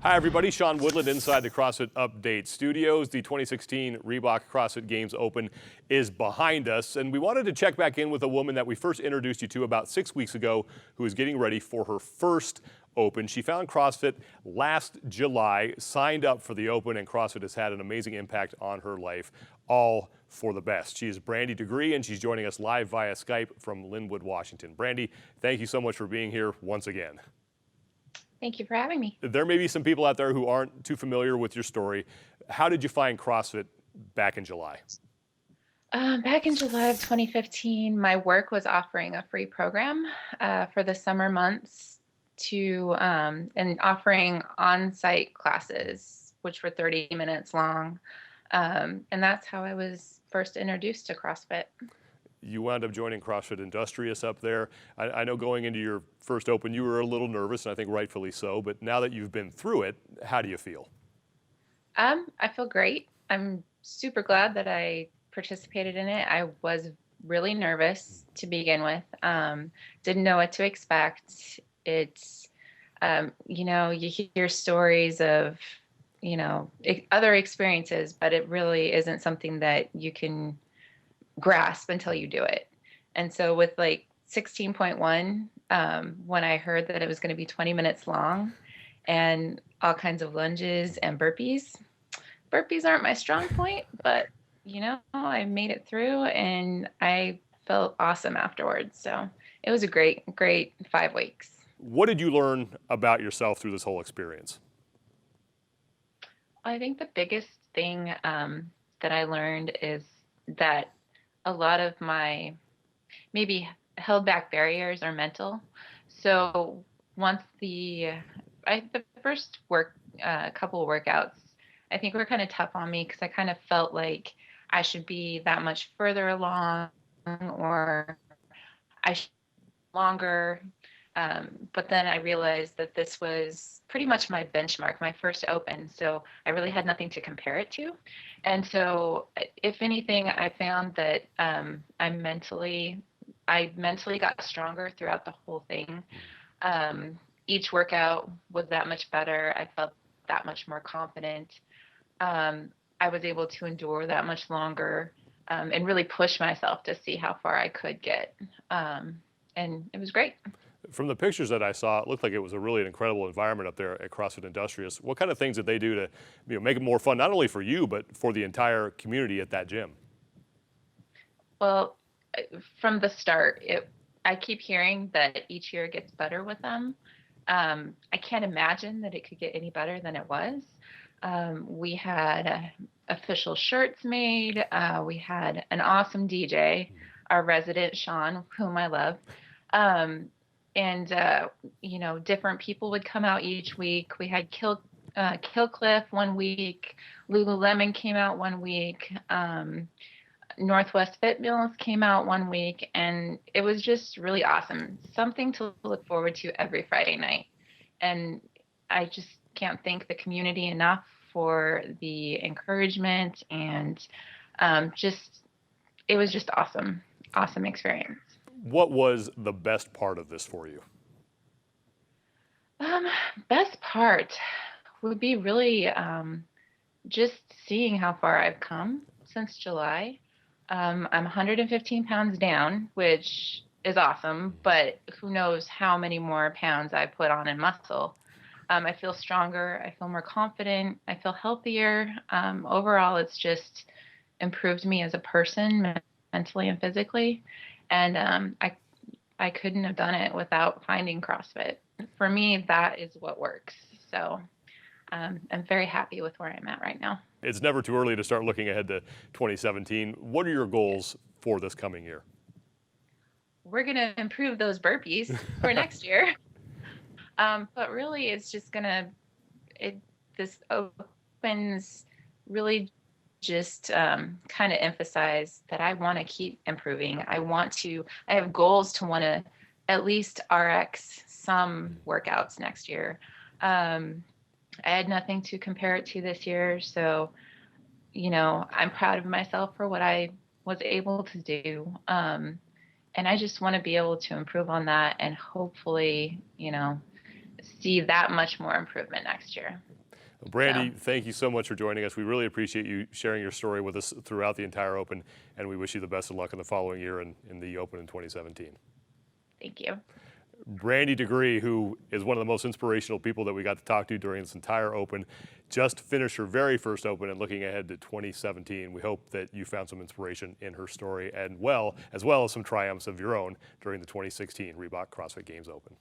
Hi, everybody. Sean Woodland inside the CrossFit Update Studios. The 2016 Reebok CrossFit Games Open is behind us, and we wanted to check back in with a woman that we first introduced you to about 6 weeks ago who is getting ready for her first Open. She found CrossFit last July, signed up for the Open, and CrossFit has had an amazing impact on her life, all for the best. She is Brandy Digre, and she's joining us live via Skype from Linwood, Washington. Brandy, thank you so much for being here once again. Thank you for having me. There may be some people out there who aren't too familiar with your story. How did you find CrossFit back in July? Back in July of 2015, my work was offering a free program for the summer months and offering on-site classes, which were 30 minutes long. And that's how I was first introduced to CrossFit. You wound up joining CrossFit Industrious up there. I know going into your first Open, you were a little nervous, and I think rightfully so, but now that you've been through it, how do you feel? I feel great. I'm super glad that I participated in it. I was really nervous to begin with. Didn't know what to expect. It's, you hear stories of, other experiences, but it really isn't something that you can grasp until you do it. And so with like 16.1, when I heard that it was going to be 20 minutes long and all kinds of lunges and burpees aren't my strong point, but I made it through and I felt awesome afterwards. So it was a great 5 weeks. What did you learn about yourself through this whole experience? I think the biggest thing that I learned is that a lot of my maybe held back barriers are mental. So once the first couple of workouts, I think were kind of tough on me because I kind of felt like I should be that much further along or I should be longer. But then I realized that this was pretty much my benchmark, my first Open. So I really had nothing to compare it to. And so if anything, I found that I mentally got stronger throughout the whole thing. Each workout was that much better. I felt that much more confident. I was able to endure that much longer and really push myself to see how far I could get. And it was great. From the pictures that I saw, it looked like it was a really incredible environment up there at CrossFit Industrious. What kind of things did they do to make it more fun, not only for you, but for the entire community at that gym? Well, from the start, I keep hearing that each year it gets better with them. I can't imagine that it could get any better than it was. We had official shirts made. We had an awesome DJ, our resident Sean, whom I love. Different people would come out each week. We had Killcliff one week, Lululemon came out one week, Northwest Fit Mills came out one week, and it was just really awesome. Something to look forward to every Friday night. And I just can't thank the community enough for the encouragement and it was just awesome experience. What was the best part of this for you? Best part would be really just seeing how far I've come since July. I'm 115 pounds down, which is awesome, but who knows how many more pounds I put on in muscle. I feel stronger. I feel more confident. I feel healthier. Overall, it's just improved me as a person, mentally and physically. And I couldn't have done it without finding CrossFit. For me, that is what works. So I'm very happy with where I'm at right now. It's never too early to start looking ahead to 2017. What are your goals for this coming year? We're going to improve those burpees for next year. But really, it's just this Opens really just kind of emphasize that I want to keep improving. I have goals to want to at least RX some workouts next year. I had nothing to compare it to this year. So, I'm proud of myself for what I was able to do. And I just want to be able to improve on that and hopefully, see that much more improvement next year. Brandy, So, thank you so much for joining us. We really appreciate you sharing your story with us throughout the entire Open, and we wish you the best of luck in the following year and in the Open in 2017. thank you. Brandy Digre, who is one of the most inspirational people that we got to talk to during this entire Open, just finished her very first Open and looking ahead to 2017. We hope that you found some inspiration in her story, and as well as some triumphs of your own during the 2016 Reebok CrossFit Games Open.